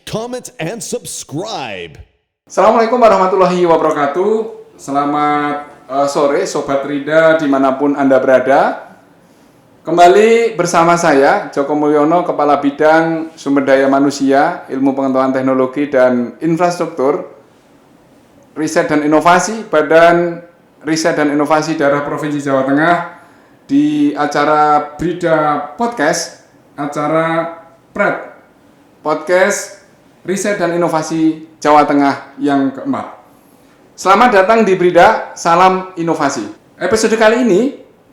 comment, and subscribe. Assalamualaikum warahmatullahi wabarakatuh. Selamat sore Sobat Rida dimanapun Anda berada. Kembali bersama saya Joko Mulyono, Kepala Bidang Sumber Daya Manusia, Ilmu Pengetahuan Teknologi dan Infrastruktur, Riset dan Inovasi, Badan Riset dan Inovasi Daerah Provinsi Jawa Tengah, di acara Brida Podcast, acara PRED, Podcast Riset dan Inovasi Jawa Tengah yang keempat. Selamat datang di Brida, salam inovasi. Episode kali ini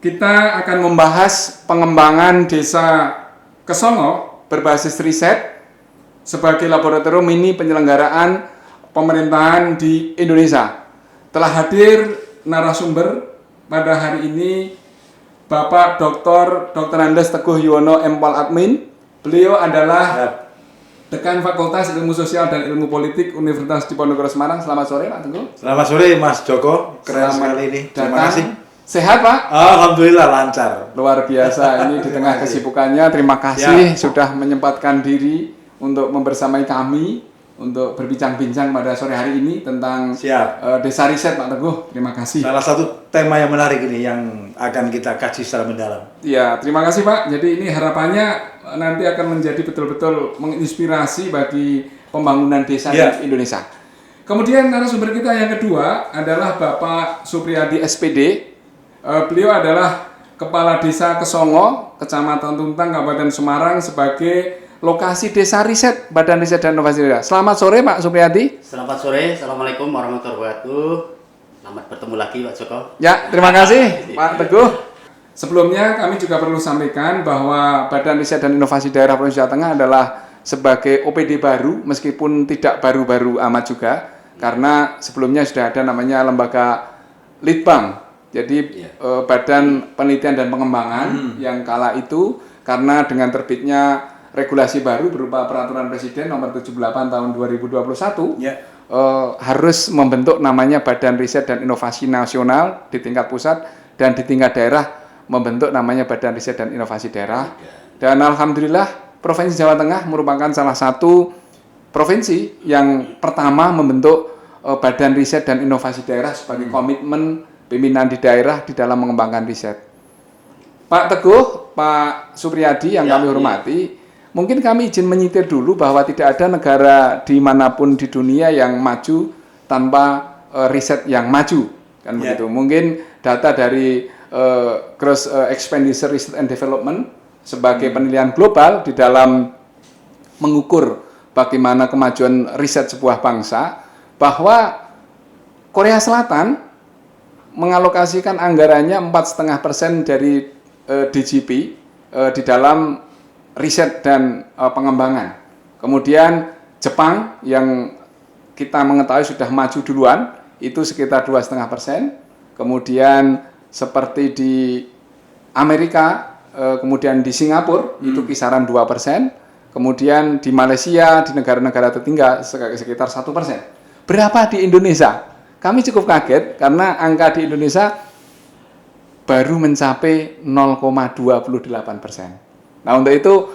kita akan membahas pengembangan desa Kesongo berbasis riset sebagai laboratorium mini penyelenggaraan pemerintahan di Indonesia. Telah hadir narasumber pada hari ini Bapak Dr. Andes Teguh Yuwono, MPol Admin. Beliau adalah Dekan Fakultas Ilmu Sosial dan Ilmu Politik Universitas Diponegoro Semarang. Selamat sore Pak Teguh. Selamat sore Mas Joko. Keren sekali ini. Terima kasih. Sehat Pak? Alhamdulillah lancar. Luar biasa ini di tengah kesibukannya. Terima kasih sudah menyempatkan diri untuk membersamai kami untuk berbincang-bincang pada sore hari ini tentang desa riset Pak Teguh. Terima kasih. Salah satu tema yang menarik ini yang akan kita kaji secara mendalam. Ya, terima kasih Pak. Jadi ini harapannya nanti akan menjadi betul-betul menginspirasi bagi pembangunan desa di Indonesia. Kemudian narasumber kita yang kedua adalah Bapak Supriyadi SPD. Beliau adalah Kepala Desa Kesongo, Kecamatan Tuntang, Kabupaten Semarang, sebagai lokasi desa riset Badan Riset dan Inovasi Daerah. Selamat sore Pak Supriyadi. Selamat sore, Assalamualaikum warahmatullahi wabarakatuh. Selamat bertemu lagi Pak Joko. Ya, terima kasih Pak Teguh. Sebelumnya kami juga perlu sampaikan bahwa Badan Riset dan Inovasi Daerah Provinsi Jawa Tengah adalah sebagai OPD baru, meskipun tidak baru-baru amat juga, karena sebelumnya sudah ada namanya lembaga Litbang. Jadi Badan Penelitian dan Pengembangan yang kala itu, karena dengan terbitnya regulasi baru berupa Peraturan Presiden Nomor 78 Tahun 2021, harus membentuk namanya Badan Riset dan Inovasi Nasional di tingkat pusat, dan di tingkat daerah membentuk namanya Badan Riset dan Inovasi Daerah. Dan alhamdulillah Provinsi Jawa Tengah merupakan salah satu provinsi yang pertama membentuk Badan Riset dan Inovasi Daerah sebagai komitmen pimpinan di daerah di dalam mengembangkan riset. Pak Teguh, Pak Supriyadi yang kami hormati, mungkin kami izin menyitir dulu bahwa tidak ada negara dimanapun di dunia yang maju tanpa riset yang maju, kan begitu. Mungkin data dari Gross Expenditure Research and Development sebagai penilaian global di dalam mengukur bagaimana kemajuan riset sebuah bangsa, bahwa Korea Selatan mengalokasikan anggarannya 4,5% dari DGP di dalam riset dan pengembangan. Kemudian Jepang yang kita mengetahui sudah maju duluan itu sekitar 2,5%. Kemudian seperti di Amerika, kemudian di Singapura itu kisaran 2%. Kemudian di Malaysia, di negara-negara tertinggal sekitar 1%. Berapa di Indonesia? Kami cukup kaget karena angka di Indonesia baru mencapai 0,28%. Nah, untuk itu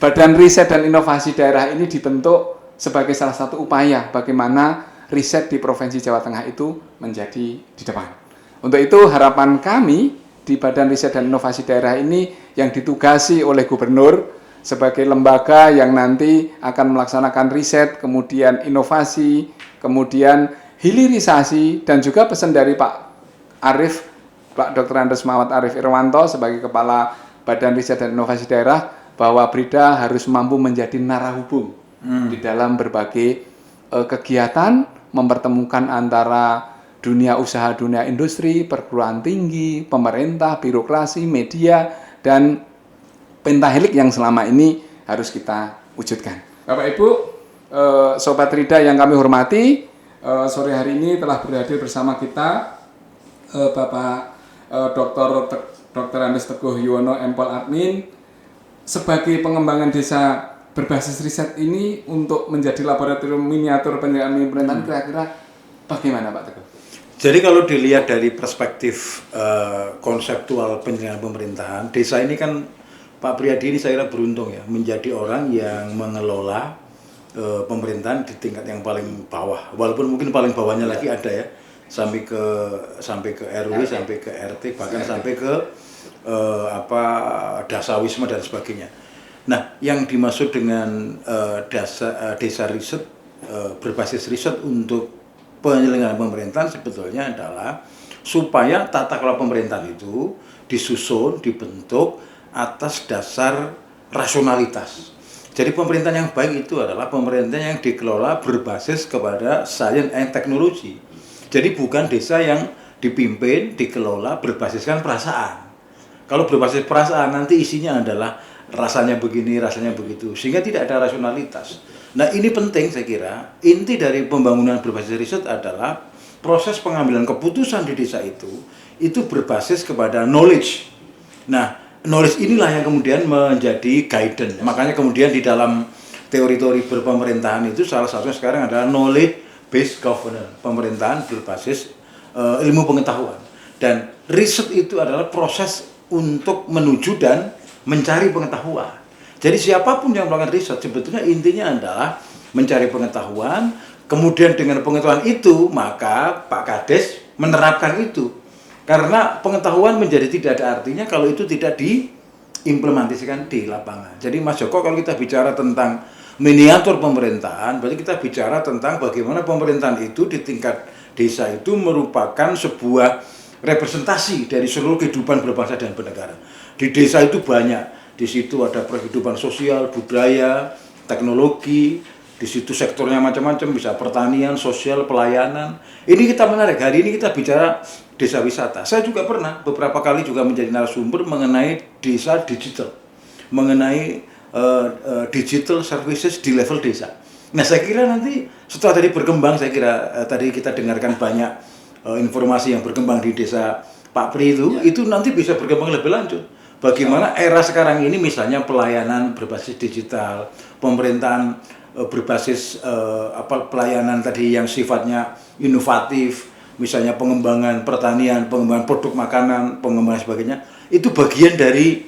Badan Riset dan Inovasi Daerah ini dibentuk sebagai salah satu upaya bagaimana riset di Provinsi Jawa Tengah itu menjadi di depan. Untuk itu harapan kami di Badan Riset dan Inovasi Daerah ini yang ditugasi oleh Gubernur sebagai lembaga yang nanti akan melaksanakan riset, kemudian inovasi, kemudian hilirisasi, dan juga pesan dari Pak Arif, Pak Dr. Andes Muhammad Arif Irwanto sebagai Kepala Badan Riset dan Inovasi Daerah, bahwa Brida harus mampu menjadi narahubung di dalam berbagai kegiatan, mempertemukan antara dunia usaha, dunia industri, perguruan tinggi, pemerintah, birokrasi, media, dan pentahelik yang selama ini harus kita wujudkan. Bapak Ibu, Sobat Rida yang kami hormati, sore hari ini telah berhadir bersama kita Bapak Dr. Andes Teguh Yuwono, MPol Admin, sebagai pengembangan desa berbasis riset ini untuk menjadi laboratorium miniatur penyelenggaraan pemerintahan. Kira-kira bagaimana Pak Teguh? Jadi kalau dilihat dari perspektif konseptual penyelenggaraan pemerintahan, desa ini kan Pak Priyadi ini saya kira beruntung ya, menjadi orang yang mengelola pemerintahan di tingkat yang paling bawah. Walaupun mungkin paling bawahnya lagi ada ya, sampai ke RW, sampai ke RT, bahkan sampai ke dasawisma dan sebagainya. Nah, yang dimaksud dengan desa riset berbasis riset untuk penyelenggaraan pemerintahan sebetulnya adalah supaya tata kelola pemerintahan itu disusun, dibentuk atas dasar rasionalitas. Jadi pemerintahan yang baik itu adalah pemerintahan yang dikelola berbasis kepada sains and teknologi. Jadi bukan desa yang dipimpin, dikelola berbasiskan perasaan. Kalau berbasis perasaan nanti isinya adalah rasanya begini, rasanya begitu, sehingga tidak ada rasionalitas. Nah ini penting saya kira, inti dari pembangunan berbasis riset adalah proses pengambilan keputusan di desa itu berbasis kepada knowledge. Nah, knowledge inilah yang kemudian menjadi guidance. Makanya kemudian di dalam teori-teori berpemerintahan itu salah satunya sekarang adalah knowledge based governance, pemerintahan berbasis ilmu pengetahuan. Dan riset itu adalah proses untuk menuju dan mencari pengetahuan. Jadi siapapun yang melakukan riset sebetulnya intinya adalah mencari pengetahuan, kemudian dengan pengetahuan itu maka Pak Kades menerapkan itu. Karena pengetahuan menjadi tidak ada artinya kalau itu tidak diimplementasikan di lapangan. Jadi Mas Joko, kalau kita bicara tentang miniatur pemerintahan, berarti kita bicara tentang bagaimana pemerintahan itu di tingkat desa itu merupakan sebuah representasi dari seluruh kehidupan berbangsa dan bernegara. Di desa itu banyak, di situ ada kehidupan sosial, budaya, teknologi, di situ sektornya macam-macam, bisa pertanian, sosial, pelayanan. Ini kita menarik, hari ini kita bicara desa wisata. Saya juga pernah beberapa kali juga menjadi narasumber mengenai desa digital, mengenai digital services di level desa. Nah saya kira nanti setelah tadi berkembang, saya kira tadi kita dengarkan banyak informasi yang berkembang di desa Pak Pri itu nanti bisa berkembang lebih lanjut. Bagaimana era sekarang ini misalnya pelayanan berbasis digital, pemerintahan berbasis pelayanan tadi yang sifatnya inovatif, misalnya pengembangan pertanian, pengembangan produk makanan, pengembangan sebagainya, itu bagian dari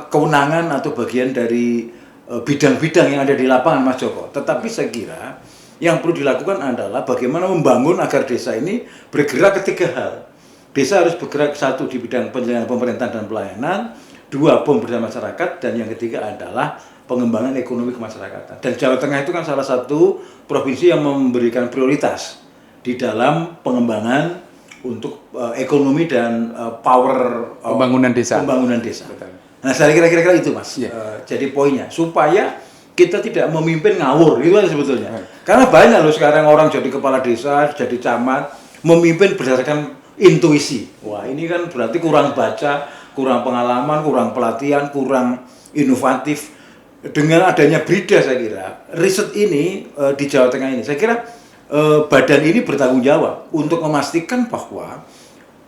kewenangan atau bagian dari bidang-bidang yang ada di lapangan, Mas Joko. Tetapi saya kira yang perlu dilakukan adalah bagaimana membangun agar desa ini bergerak ke tiga hal. Desa harus bergerak satu di bidang penyelenggaraan pemerintahan dan pelayanan, dua pemberdayaan masyarakat, dan yang ketiga adalah pengembangan ekonomi kemasyarakatan. Dan Jawa Tengah itu kan salah satu provinsi yang memberikan prioritas di dalam pengembangan untuk ekonomi dan power pembangunan desa. Betul. Nah, saya kira-kira itu, Mas. Jadi poinnya supaya kita tidak memimpin ngawur, itu aja sebetulnya. Karena banyak loh sekarang orang jadi kepala desa, jadi camat, memimpin berdasarkan intuisi. Wah, ini kan berarti kurang baca, kurang pengalaman, kurang pelatihan, kurang inovatif. Dengan adanya BRIDA saya kira, riset ini di Jawa Tengah ini, saya kira badan ini bertanggung jawab untuk memastikan bahwa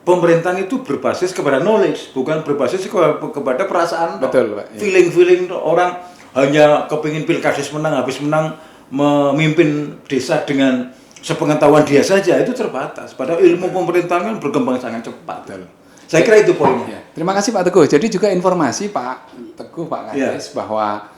pemerintahan itu berbasis kepada knowledge, bukan berbasis kepada perasaan. Betul, Pak. Feeling orang hanya kepingin pilkades menang, habis menang memimpin desa dengan sepengetahuan dia saja, itu terbatas. Padahal ilmu pemerintahan kan berkembang sangat cepat. Betul. Saya kira itu poinnya. Terima kasih Pak Teguh. Jadi juga informasi Pak Teguh, Pak Kades, bahwa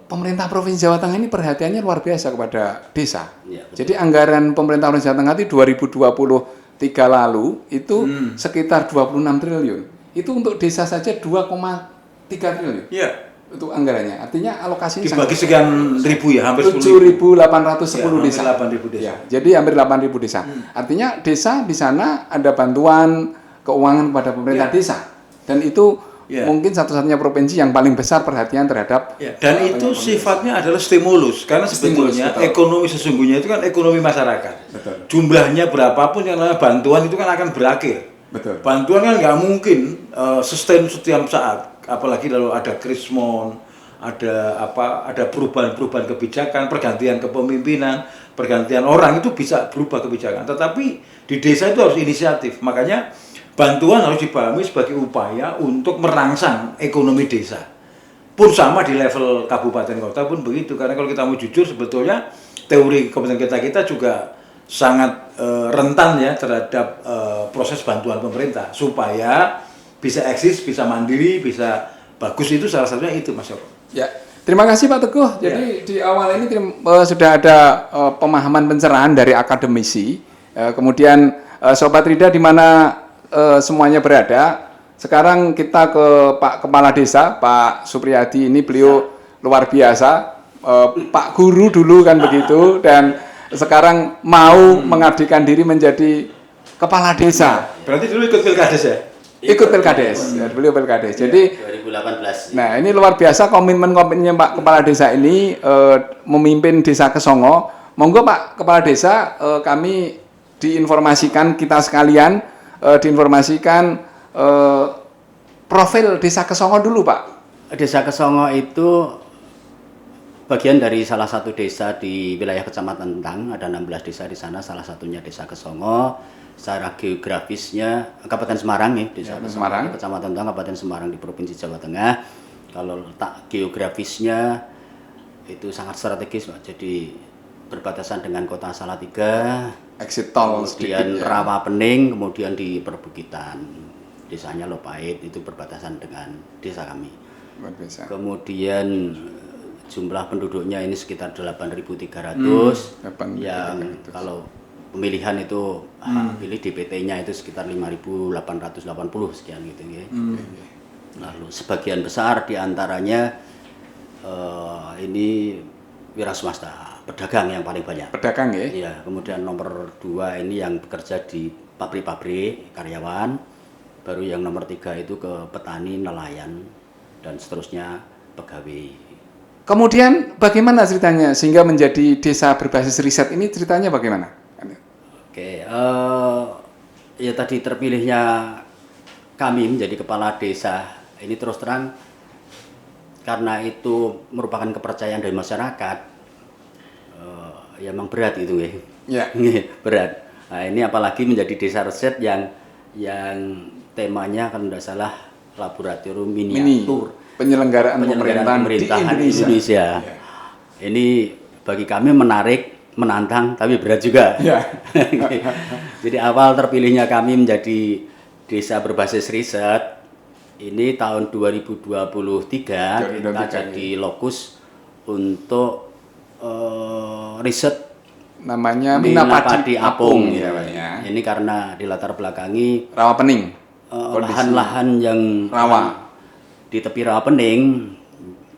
pemerintah Provinsi Jawa Tengah ini perhatiannya luar biasa kepada desa. Ya, jadi anggaran pemerintah Provinsi Jawa Tengah itu 2023 lalu itu sekitar 26 triliun. Itu untuk desa saja 2,3 triliun. Iya. Itu anggarannya. Artinya alokasinya dibagi sekian ribu ya, hampir 7.810 desa. 8.000 desa. Ya, jadi hampir 8.000 desa. Artinya desa di sana ada bantuan keuangan kepada pemerintah desa. Dan itu mungkin satu-satunya provinsi yang paling besar perhatian terhadap dan itu sifatnya adalah stimulus karena sebetulnya ekonomi sesungguhnya itu kan ekonomi masyarakat. Betul. Jumlahnya berapapun yang namanya bantuan itu kan akan berakhir. Betul. Bantuan kan nggak mungkin sustain setiap saat, apalagi kalau ada krismon, ada perubahan-perubahan kebijakan, pergantian kepemimpinan, pergantian orang itu bisa berubah kebijakan. Tetapi di desa itu harus inisiatif. Makanya bantuan harus dipahami sebagai upaya untuk merangsang ekonomi desa. Pun sama di level kabupaten kota pun begitu. Karena kalau kita mau jujur sebetulnya teori kabupaten kita juga sangat rentan ya terhadap proses bantuan pemerintah supaya bisa eksis, bisa mandiri, bisa bagus, itu salah satunya itu Mas Joko. Ya, Terima kasih Pak Teguh. Jadi di awal ini sudah ada pemahaman pencerahan dari akademisi. Kemudian Sobat Rida di mana semuanya berada. Sekarang kita ke Pak Kepala Desa, Pak Supriyadi. Ini beliau luar biasa. Pak Guru dulu kan begitu. Dan sekarang mau mengabdikan diri menjadi Kepala Desa. Berarti dulu ikut Pilkades ya? Ikut Pilkades. Ya, beliau Pilkades. Jadi 2018. nah, ini luar biasa komitmennya Pak Kepala Desa ini memimpin Desa Kesongo. Monggo Pak Kepala Desa, kami diinformasikan kita sekalian, diinformasikan profil Desa Kesongo dulu Pak. Desa Kesongo itu bagian dari salah satu desa di wilayah Kecamatan Tentang. Ada 16 desa di sana, salah satunya Desa Kesongo. Secara geografisnya Kabupaten Semarang nih, Desa Semarang, Kecamatan Tentang, Kabupaten Semarang di Provinsi Jawa Tengah. Kalau letak geografisnya itu sangat strategis Pak. Jadi berbatasan dengan Kota Salatiga, exit tol kemudian sedikit, Rawa Pening, kemudian di perbukitan. Desanya Lopait itu berbatasan dengan desa kami. Luar biasa. Kemudian jumlah penduduknya ini sekitar 8.300 yang 8.300. kalau pemilihan itu pilih DPT-nya itu sekitar 5.880 sekian gitu ya. Lalu sebagian besar diantaranya ini wira swasta, pedagang yang paling banyak. Pedagang ya? Iya, kemudian nomor 2 ini yang bekerja di pabrik-pabrik, karyawan. Baru yang nomor 3 itu ke petani, nelayan, dan seterusnya pegawai. Kemudian bagaimana ceritanya sehingga menjadi desa berbasis riset ini, ceritanya bagaimana? Oke, ya tadi terpilihnya kami menjadi kepala desa ini terus terang karena itu merupakan kepercayaan dari masyarakat. Ya memang berat itu ya. Berat. Nah, ini apalagi menjadi desa riset yang temanya kalau tidak salah laboratorium miniatur penyelenggaraan pemerintahan di Indonesia. Ya. Ini bagi kami menarik, menantang, tapi berat juga. Ya. Jadi awal terpilihnya kami menjadi desa berbasis riset ini tahun 2023 kita jadi lokus untuk riset namanya Minapadi Apung ya. Ini karena dilatar belakangi Rawa Pening, lahan-lahan yang rawa di tepi Rawa Pening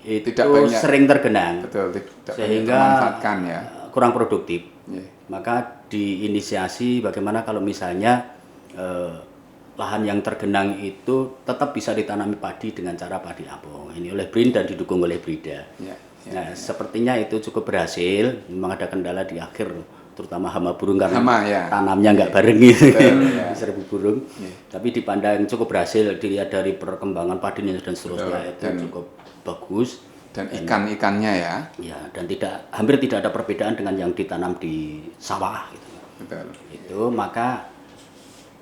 itu tidak banyak, sering tergenang. betul, tidak sehingga dimanfaatkan ya. Kurang produktif. Yeah. Maka diinisiasi bagaimana kalau misalnya lahan yang tergenang itu tetap bisa ditanami padi dengan cara padi apung. Ini oleh BRIN dan didukung oleh BRIDA. Yeah. Nah, sepertinya itu cukup berhasil. Memang ada kendala di akhir, terutama hama burung karena tanamnya nggak bareng gitu, seribu burung. Tapi dipandang cukup berhasil, dilihat dari perkembangan padinya dan seterusnya itu cukup bagus. Dan ikan-ikannya ya. Ya, dan hampir tidak ada perbedaan dengan yang ditanam di sawah gitu. Betul. Itu maka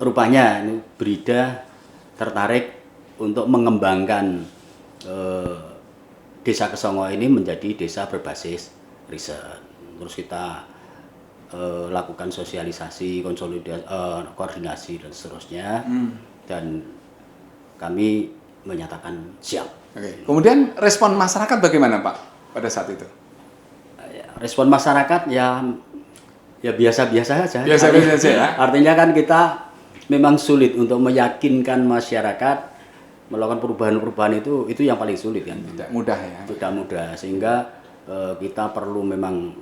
rupanya ini BRIDA tertarik untuk mengembangkan Desa Kesongo ini menjadi desa berbasis riset. Terus kita lakukan sosialisasi, konsolidasi, koordinasi dan seterusnya. Dan kami menyatakan siap. Oke. Kemudian respon masyarakat bagaimana Pak pada saat itu? Respon masyarakat ya biasa-biasa saja. Biasa-biasa saja ya. Artinya kan kita memang sulit untuk meyakinkan masyarakat melakukan perubahan-perubahan itu yang paling sulit kan. Tidak mudah ya. Tidak mudah sehingga kita perlu memang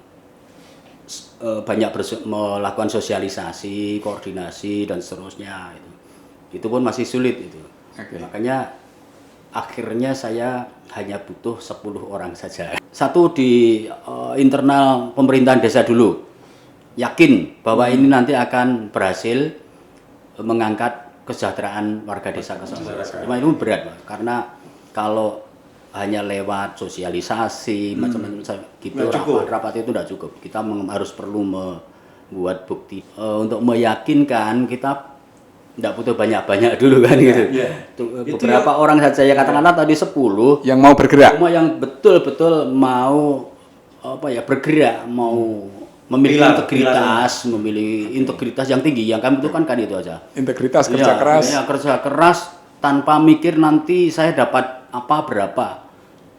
banyak melakukan sosialisasi, koordinasi dan seterusnya itu pun masih sulit itu. Makanya akhirnya saya hanya butuh 10 orang saja. Satu di internal pemerintahan desa dulu, yakin bahwa ini nanti akan berhasil mengangkat kesejahteraan warga desa Kesongo. Cuma itu berat, karena kalau hanya lewat sosialisasi macam-macam gitu rapat itu tidak cukup. Kita harus perlu membuat bukti untuk meyakinkan kita. Tidak butuh banyak-banyak dulu kan gitu. Beberapa orang saja ya katakanlah tadi 10 yang mau bergerak. Semua yang betul-betul mau bergerak, mau memiliki integritas yang tinggi. Yang kami butuhkan kan itu aja. Integritas, kerja keras. Ya, kerja keras tanpa mikir nanti saya dapat apa berapa.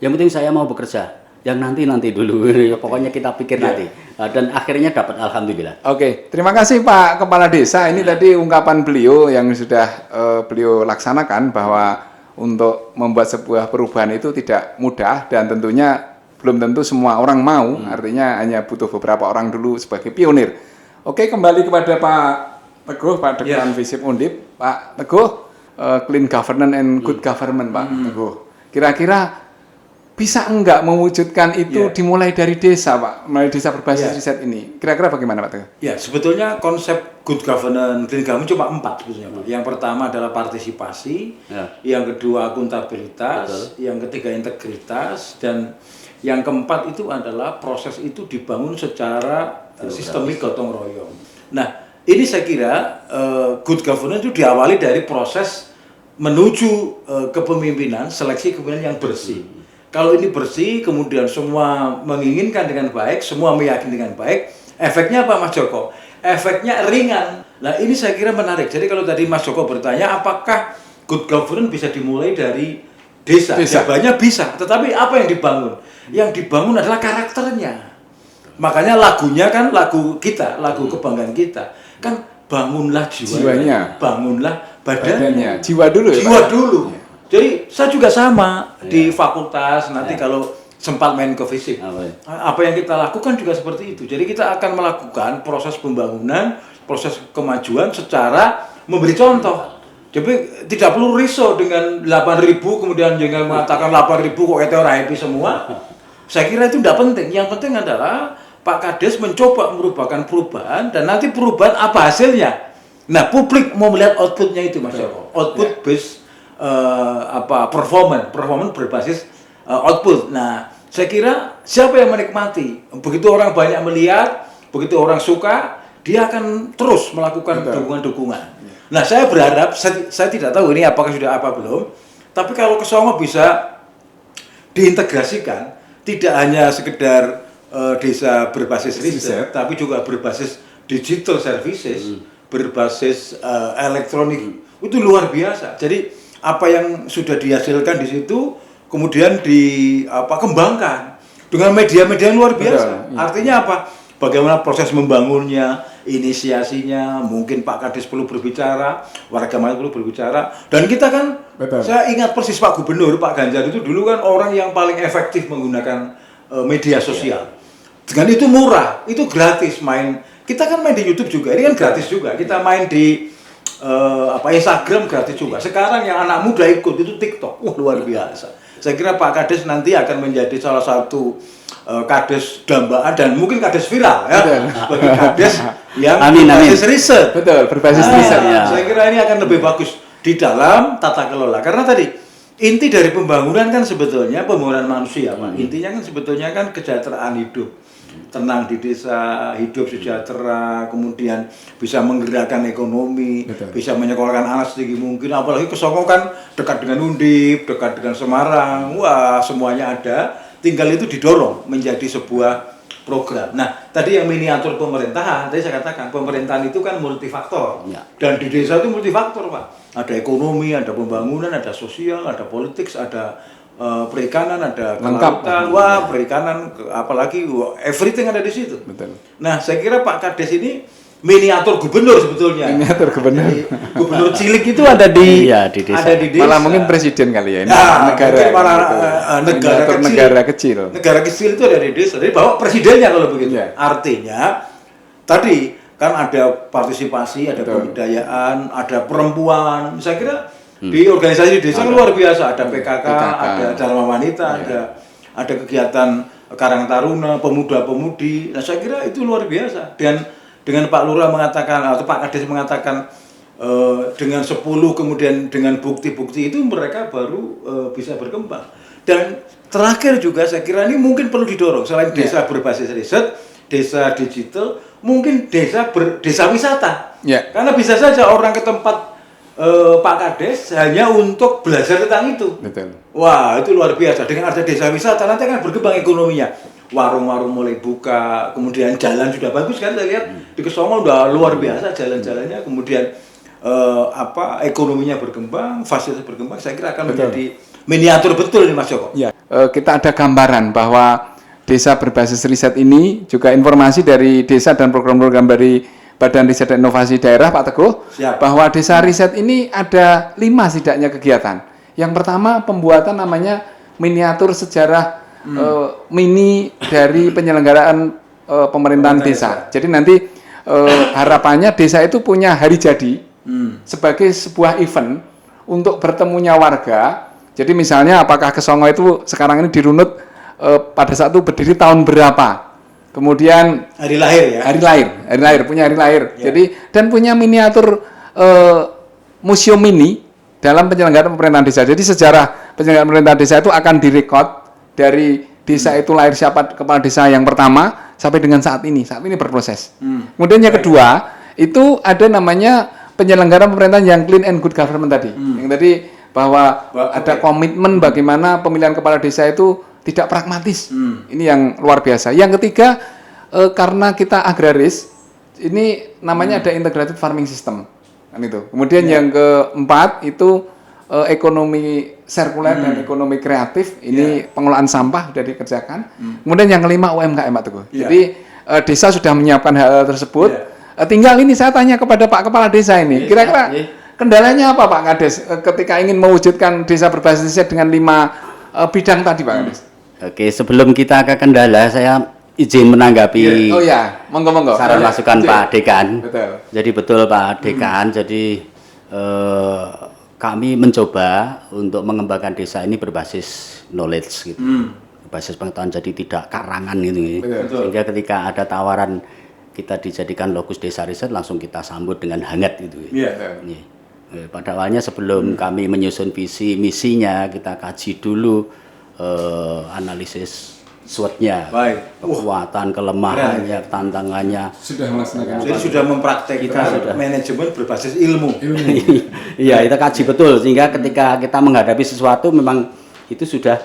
Yang penting saya mau bekerja. Yang nanti dulu. Pokoknya kita pikir nanti. Dan akhirnya dapat alhamdulillah. Oke, terima kasih Pak Kepala Desa. Ini tadi ungkapan beliau yang sudah beliau laksanakan bahwa untuk membuat sebuah perubahan itu tidak mudah dan tentunya belum tentu semua orang mau. Artinya hanya butuh beberapa orang dulu sebagai pionir. Oke, kembali kepada Pak Teguh, Pak Dekan Visip Undip. Pak Teguh, clean governance and good government, Pak Teguh. Kira-kira bisa enggak mewujudkan itu dimulai dari desa, Pak? Mulai desa berbasis riset ini. Kira-kira bagaimana, Pak Teguh? Ya, sebetulnya konsep good governance, clean governance cuma 4 sebetulnya, Pak. Yang pertama adalah partisipasi, yang kedua akuntabilitas, yang ketiga integritas, dan yang keempat itu adalah proses itu dibangun secara sistemik gotong royong. Nah, ini saya kira good governance itu diawali dari proses menuju kepemimpinan, seleksi kepemimpinan yang bersih. Kalau ini bersih, kemudian semua menginginkan dengan baik, semua meyakini dengan baik, efeknya apa Mas Joko? Efeknya ringan. Nah ini saya kira menarik. Jadi kalau tadi Mas Joko bertanya, apakah good governance bisa dimulai dari desa? Jawabannya bisa, tetapi apa yang dibangun? Yang dibangun adalah karakternya. Makanya lagunya kan lagu kita, lagu kebanggaan kita. Kan bangunlah jiwanya, bangunlah badannya. Jiwa dulu ya, Jiwa Pak? dulu. Jadi saya juga sama di fakultas nanti kalau sempat main ke FISIP. Apa yang kita lakukan juga seperti itu. Jadi kita akan melakukan proses pembangunan, proses kemajuan secara memberi contoh. Jadi tidak perlu risau dengan 8.000 kemudian jangan mengatakan 8.000 kok kita orang happy semua. Saya kira itu tidak penting. Yang penting adalah Pak Kades mencoba merupakan perubahan dan nanti perubahan apa hasilnya. Nah publik mau melihat outputnya itu Mas Joko. Output based performance berbasis output. Nah, saya kira siapa yang menikmati? Begitu orang banyak melihat, begitu orang suka, dia akan terus melakukan dukungan-dukungan. Nah, saya berharap, saya tidak tahu ini apakah sudah apa belum, tapi kalau ke Songo bisa diintegrasikan, tidak hanya sekedar desa berbasis riset, tapi juga berbasis digital services, berbasis elektronik, itu luar biasa. Jadi apa yang sudah dihasilkan di situ kemudian dikembangkan dengan media-media yang luar biasa. Artinya apa? Bagaimana proses membangunnya, inisiasinya, mungkin Pak Kades perlu berbicara, warga masyarakat perlu berbicara, dan kita kan, saya ingat persis Pak Gubernur, Pak Ganjar itu dulu kan orang yang paling efektif menggunakan media sosial. Dengan itu murah, itu gratis main. Kita kan main di YouTube juga, ini kan gratis juga. Kita main di Instagram gratis juga. Sekarang yang anak muda ikut itu TikTok. Luar biasa. Saya kira Pak Kades nanti akan menjadi salah satu Kades dambaan dan mungkin Kades viral ya. Bagi Kades yang berbasis riset. Betul, berbasis riset. Saya kira ini akan lebih bagus di dalam tata kelola. Karena tadi inti dari pembangunan kan sebetulnya pembangunan manusia, Pak. Intinya kan sebetulnya kan kesejahteraan hidup. Tenang di desa, hidup sejahtera, kemudian bisa menggerakkan ekonomi, bisa menyekolahkan anak setinggi mungkin. Apalagi ke Songo kan dekat dengan Undip, dekat dengan Semarang, wah semuanya ada. Tinggal itu didorong menjadi sebuah program. Nah, tadi yang miniatur pemerintahan, tadi saya katakan pemerintahan itu kan multifaktor. Dan di desa itu multifaktor, Pak. Ada ekonomi, ada pembangunan, ada sosial, ada politik, ada perikanan, ada kelautan, perikanan, apalagi everything ada di situ. Betul. Nah, saya kira Pak Kades ini miniatur gubernur sebetulnya. Miniatur gubernur. Jadi, gubernur cilik itu ada di desa. Ada di desa. Malah mungkin presiden kali ya ini. Negara kecil. Negara kecil itu ada di desa. Jadi bawa presidennya kalau begitu. Artinya tadi kan ada partisipasi, ada kebudayaan, ada perempuan. Saya kira di organisasi di desa luar biasa, ada PKK, ada Dharma Wanita, ada kegiatan Karang Taruna, pemuda-pemudi. Nah, saya kira itu luar biasa. Dan dengan Pak Lurah mengatakan atau Pak Kades mengatakan dengan 10 kemudian dengan bukti-bukti itu mereka baru bisa berkembang. Dan terakhir juga saya kira ini mungkin perlu didorong selain desa berbasis riset, desa digital, mungkin desa wisata. Karena bisa saja orang ke tempat Pak Kades hanya untuk belajar tentang itu. Wah, itu luar biasa. Dengan ada desa wisata nanti akan berkembang ekonominya. Warung-warung mulai buka, kemudian jalan sudah bagus kan saya lihat di Kesongo udah luar biasa jalan-jalannya, kemudian ekonominya berkembang, fasilitas berkembang. Saya kira akan menjadi miniatur betul nih Mas Joko. Ya, kita ada gambaran bahwa desa berbasis riset ini juga informasi dari desa dan program-program dari Badan Riset dan Inovasi Daerah Pak Teguh, Siap. bahwa desa riset ini ada 5 setidaknya kegiatan. Yang pertama pembuatan namanya miniatur sejarah mini dari penyelenggaraan pemerintahan desa. Jadi nanti harapannya desa itu punya hari jadi sebagai sebuah event untuk bertemunya warga. Jadi misalnya apakah Kesongo itu sekarang ini dirunut pada saat itu berdiri tahun berapa? Kemudian Hari lahir ya. hari lahir, punya hari lahir. Ya. Jadi dan punya miniatur museum mini dalam penyelenggaraan pemerintahan desa. Jadi sejarah penyelenggaraan pemerintahan desa itu akan direkod dari desa itu lahir siapa kepala desa yang pertama sampai dengan saat ini berproses. Kemudian yang kedua itu ada namanya penyelenggaraan pemerintahan yang clean and good government tadi. Yang tadi bahwa ada komitmen bagaimana pemilihan kepala desa itu tidak pragmatis. Ini yang luar biasa. Yang ketiga, karena kita agraris, ini namanya ada integrated farming system. Kan itu. Kemudian yang keempat itu ekonomi sirkuler dan ekonomi kreatif. Ini pengelolaan sampah sudah dikerjakan. Kemudian yang kelima UMKM Pak Teguh. Jadi desa sudah menyiapkan hal tersebut. Tinggal ini saya tanya kepada Pak Kepala Desa ini. Kira-kira kendalanya apa Pak Kades ketika ingin mewujudkan desa berbasis riset dengan 5 bidang tadi Pak Kades? Oke, sebelum kita ke kendala, saya izin menanggapi Oh ya, monggo. saran masukan Pak Dekan. Betul. Jadi betul Pak Dekan. Jadi kami mencoba untuk mengembangkan desa ini berbasis knowledge gitu, berbasis pengetahuan. Jadi tidak karangan gitu. Betul. Sehingga ketika ada tawaran kita dijadikan lokus desa riset, langsung kita sambut dengan hangat gitu. Iya. Pada awalnya sebelum kami menyusun visi misinya, kita kaji dulu analisis SWOT-nya, Baik. kekuatan, kelemahannya, tantangannya. Sudah melaksanakan. Jadi sudah mempraktekkan manajemen berbasis ilmu. Iya, kita kaji betul sehingga ketika kita menghadapi sesuatu memang itu sudah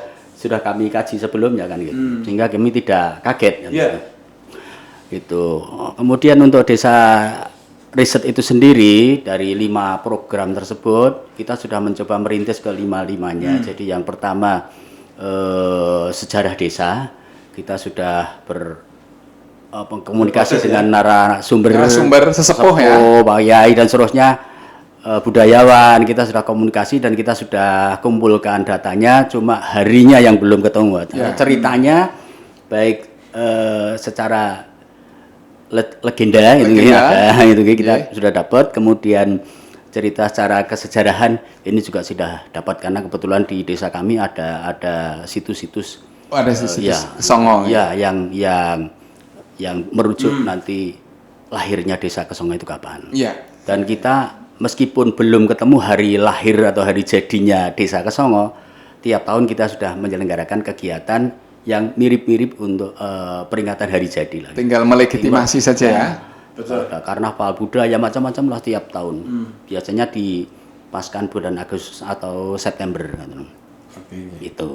kami kaji sebelumnya kan gitu. Sehingga kami tidak kaget kan, Iya. gitu. Kemudian untuk desa riset itu sendiri dari 5 program tersebut kita sudah mencoba merintis ke 5-5-nya. Jadi yang pertama sejarah desa, kita sudah berkomunikasi dengan narasumber sesepuh ya. Pak Yai dan seterusnya, budayawan, kita sudah komunikasi dan kita sudah kumpulkan datanya, cuma harinya yang belum ketemu. Ceritanya baik secara legenda itu kita sudah dapat, kemudian cerita secara kesejarahan ini juga sudah dapat karena kebetulan di desa kami ada situs-situs Ada situs Kesongo. Ya, yang merujuk nanti lahirnya desa Kesongo itu kapan. Iya. Dan kita meskipun belum ketemu hari lahir atau hari jadinya desa Kesongo, tiap tahun kita sudah menyelenggarakan kegiatan yang mirip-mirip untuk peringatan hari jadi lah. Tinggal melegitimasi saja ya. Betul. Ada karnaval budaya macam-macam lah tiap tahun. Biasanya di paskan bulan Agustus atau September gitu. Itu.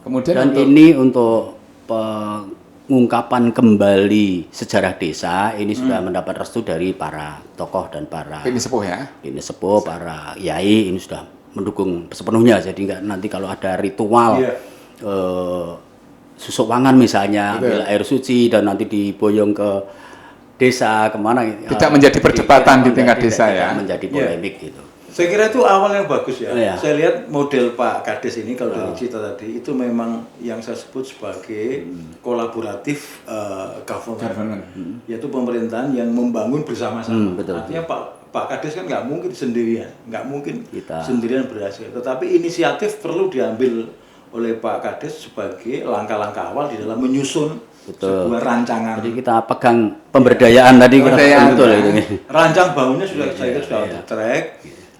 Kemudian Dan ini untuk pengungkapan kembali sejarah desa ini sudah mendapat restu dari para tokoh dan para ini sepuh ya. ini sepuh, para yai ini sudah mendukung sepenuhnya. Jadi enggak nanti kalau ada ritual susuk wangan misalnya, ambil air suci dan nanti diboyong ke desa kemana Tidak menjadi perdebatan di tingkat desa ya. menjadi polemik gitu. Saya kira itu awal yang bagus ya. Iya. Saya lihat model Pak Kades ini kalau dari cerita tadi itu memang yang saya sebut sebagai kolaboratif government. Yaitu pemerintahan yang membangun bersama-sama. Betul. Artinya Pak Kades kan nggak mungkin sendirian, nggak mungkin Kita. sendirian berhasil. Tetapi inisiatif perlu diambil oleh Pak Kades sebagai langkah-langkah awal di dalam menyusun sebuah rancangan. Jadi kita pegang pemberdayaan tadi kita Pemberdayaan, betul itu. Rancang bangunnya sudah saya kira sudah on the track.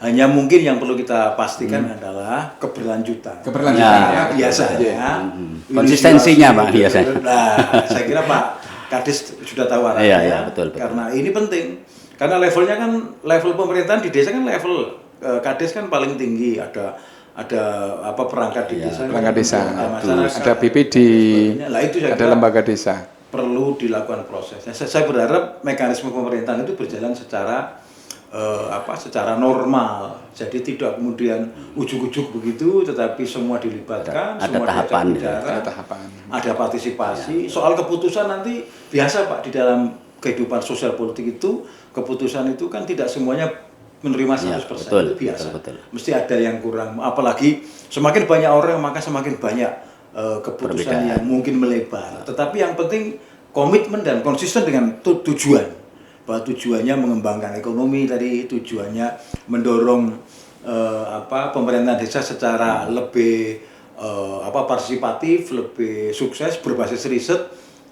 Hanya mungkin yang perlu kita pastikan adalah keberlanjutan. Keberlanjutan ya. Biasanya. Konsistensinya Pak biasanya. Nah, saya kira Pak Kades sudah tahu arahnya. Iya, betul. Karena ini penting. Karena levelnya kan level pemerintahan di desa kan level Kades kan paling tinggi, ada apa perangkat di desa, Perangkat desa, masyarakat, ada BPD, Lah, itu saya ada kira lembaga desa. perlu dilakukan prosesnya. Saya berharap mekanisme pemerintahan itu berjalan secara secara normal. Jadi tidak kemudian ujuk-ujuk begitu, tetapi semua dilibatkan, Ada semua tahapan, diajak bicara, ada tahapan. ada partisipasi. Soal keputusan nanti biasa Pak, di dalam kehidupan sosial politik itu keputusan itu kan tidak semuanya menerima 100%, betul, itu biasa. betul. Mesti ada yang kurang, apalagi semakin banyak orang maka semakin banyak keputusan Perbedaan. yang mungkin melebar. Tetapi yang penting komitmen dan konsisten dengan tujuan. Bahwa tujuannya mengembangkan ekonomi tadi, tujuannya mendorong pemerintahan desa secara lebih partisipatif, lebih sukses berbasis riset.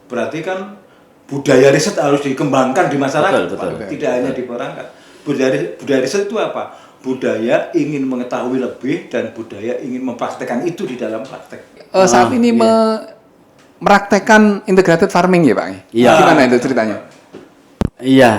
Berarti kan budaya riset harus dikembangkan di masyarakat, Betul. Pak. Tidak hanya di perangkat. Budaya riset itu apa? Budaya ingin mengetahui lebih dan budaya ingin mempraktekkan itu di dalam praktek. Saat ini meraktekkan integrated farming ya Pak? Iya. Gimana itu ceritanya? Iya,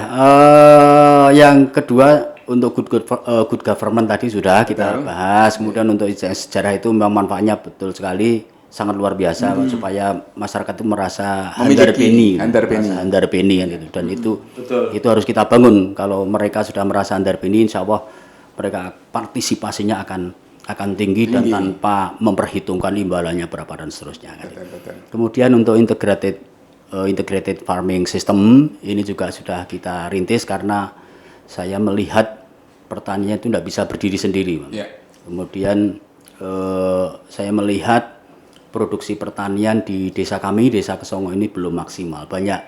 yang kedua untuk good government tadi sudah kita bahas. Kemudian untuk sejarah itu memang manfaatnya betul sekali, sangat luar biasa supaya masyarakat itu merasa Memiliki handarpeni kan gitu. Dan Betul. itu harus kita bangun. Kalau mereka sudah merasa handarpeni, insya Allah mereka partisipasinya akan tinggi dan tanpa memperhitungkan imbalannya berapa dan seterusnya. Kan. Betul. Kemudian untuk integrated farming system ini juga sudah kita rintis karena saya melihat pertanian itu tidak bisa berdiri sendiri. Yeah. Kemudian saya melihat produksi pertanian di desa kami, Desa Kesongo ini belum maksimal. Banyak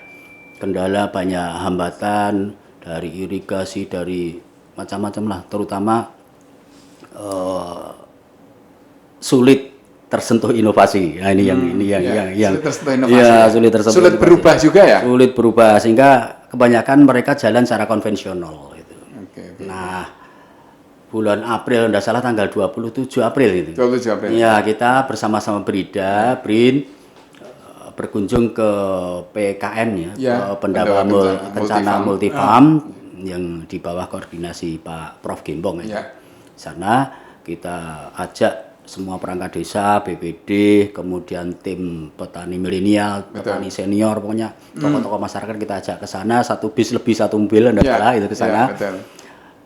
kendala, banyak hambatan dari irigasi, dari macam-macam lah, terutama sulit tersentuh inovasi. Nah, ini yang sulit tersentuh inovasi. Ya, sulit tersentuh. Sulit inovasi. berubah juga ya? Sulit berubah sehingga kebanyakan mereka jalan secara konvensional gitu. Oke. Nah, bulan April enggak salah tanggal 27 April itu. 27 April. Ya, kita bersama-sama BRIN berkunjung ke PKM Ya, ke Pendawa Kencana Multifarm yang di bawah koordinasi Pak Prof Gembong ya. Ya. Sana kita ajak semua perangkat desa, BPD, kemudian tim petani milenial, petani senior, pokoknya tokoh-tokoh masyarakat kita ajak ke sana, satu bis lebih satu mobil, enggak salah itu ke sana. Betul.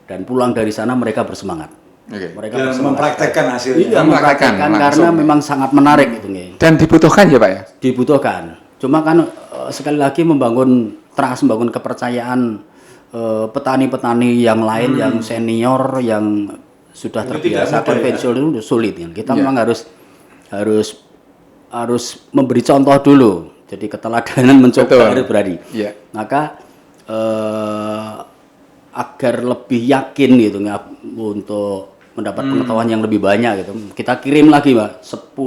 Dan pulang dari sana mereka bersemangat. Oke. Mereka Dan bersemangat. mempraktekkan hasilnya. Iya, mempraktekkan karena langsung. memang sangat menarik gitu nggih. Dan dibutuhkan ya Pak ya? Dibutuhkan. Cuma kan sekali lagi membangun kepercayaan petani-petani yang lain yang senior yang sudah Itu terbiasa tidak mudah, konvensional itu sulit kan. Kita memang harus memberi contoh dulu. Jadi keteladanan mencoba harus berani. Iya. Maka agar lebih yakin gitu untuk mendapat pengetahuan yang lebih banyak gitu. Kita kirim lagi, Pak, 10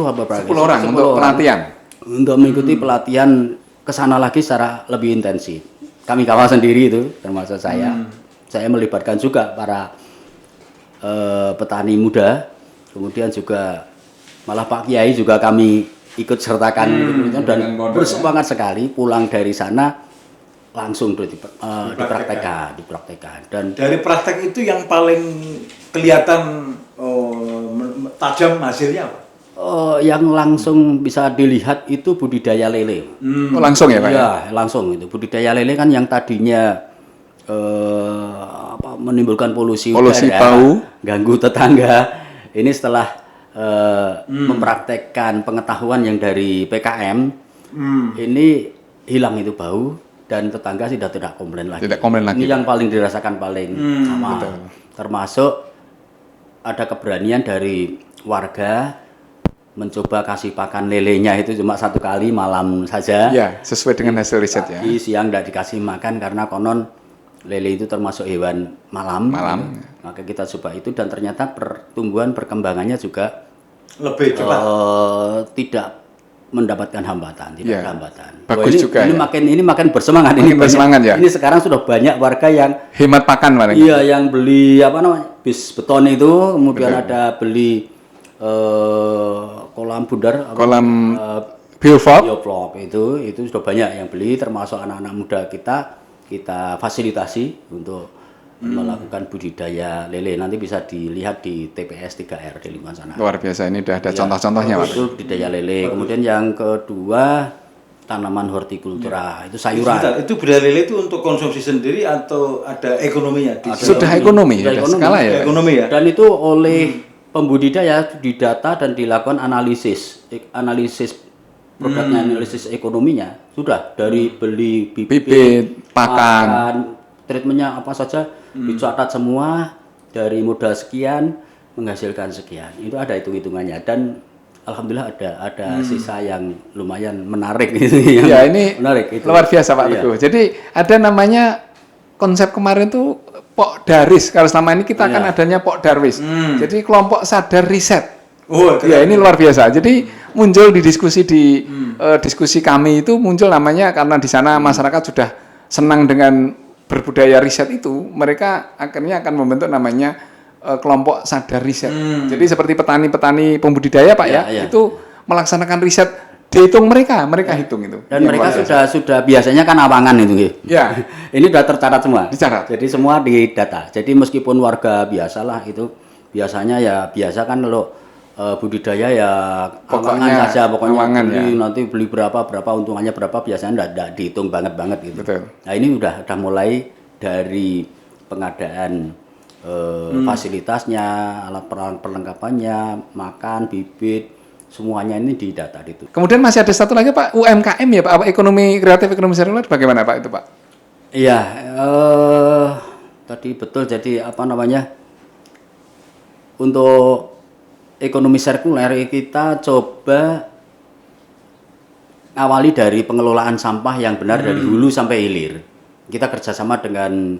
apa berarti? 10 orang untuk pelatihan. Untuk mengikuti pelatihan ke sana lagi secara lebih intensif. Kami kawal sendiri itu termasuk saya. Saya melibatkan juga para petani muda. Kemudian juga malah Pak Kiai juga kami ikut sertakan gitu. Dan bersemangat sekali pulang dari sana langsung dipraktekkan. Dan dari praktek itu yang paling kelihatan tajam hasilnya apa? yang langsung bisa dilihat itu budidaya lele. Oh, langsung ya Pak? Iya, langsung itu. Budidaya lele kan yang tadinya menimbulkan polusi udara, bau, ganggu tetangga. Ini setelah mempraktekkan pengetahuan yang dari PKM, ini hilang itu bau dan tetangga sudah tidak komplain lagi. Ini yang paling dirasakan paling aman. Termasuk ada keberanian dari warga mencoba kasih pakan lelenya itu cuma 1 kali malam saja. Ya, sesuai dengan hasil riset ya. Pagi, siang tidak dikasih makan karena konon lele itu termasuk hewan malam. Maka kita coba itu dan ternyata pertumbuhan perkembangannya juga lebih cepat. Tidak mendapatkan hambatan, tidak ada hambatan. Bagus juga. Ini makin bersemangat. Bersemangat ya. Ini sekarang sudah banyak warga yang hemat pakan paling. Iya, yang beli bis beton itu, kemudian ada beli kolam bundar, bioflok itu sudah banyak yang beli, termasuk anak-anak muda kita fasilitasi untuk melakukan budidaya lele. Nanti bisa dilihat di TPS 3R di lingkungan sana. Luar biasa, ini sudah ada contoh-contohnya Pak. Itu budidaya lele. Kemudian yang kedua tanaman hortikultura, itu Sebentar, sayuran. itu budidaya lele itu untuk konsumsi sendiri atau ada ekonominya? Sudah ekonomi, Sudah sudah ekonomi. skala ya. Pak? Ekonomi ya. Dan itu oleh pembudidaya didata dan dilakukan analisis produknya, analisis ekonominya sudah dari beli Bibit, pakan. treatmentnya apa saja dicatat semua, dari modal sekian menghasilkan sekian, itu ada hitung-hitungannya dan alhamdulillah ada sisa yang lumayan menarik gitu. Ya ini menarik itu. luar biasa Pak Iya. Teguh. Jadi ada namanya konsep kemarin tuh Pok Darwis. Kalau selama ini kita kan adanya Pok Darwis. Jadi kelompok sadar riset. Oh, Ya ini luar biasa. Jadi muncul di diskusi diskusi kami itu muncul namanya karena di sana masyarakat sudah senang dengan berbudaya riset itu, mereka akhirnya akan membentuk namanya kelompok sadar riset. Jadi seperti petani-petani pembudidaya Pak ya, Iya. itu melaksanakan riset, dihitung mereka hitung itu. Dan Ya, mereka luar biasa. sudah biasanya kan awangan itu. Nggih. Ya. Ini sudah tercatat semua. Dicatat. Jadi semua didata. Jadi meskipun warga biasalah itu biasanya ya biasa kan kalau budidaya ya Pokoknya awangan saja, pokoknya awangan, beli, ya. nanti beli berapa untungannya berapa, biasanya enggak dihitung banget gitu. Betul. Nah, ini udah mulai dari pengadaan fasilitasnya, alat perlengkapannya, makan, bibit, semuanya ini didata itu. Kemudian masih ada satu lagi Pak, UMKM ya Pak, apa ekonomi kreatif, ekonomi sirkular bagaimana Pak itu Pak? Iya, tadi betul. Jadi apa namanya, untuk ekonomi sirkuler kita coba awali dari pengelolaan sampah yang benar dari hulu sampai hilir. Kita kerjasama dengan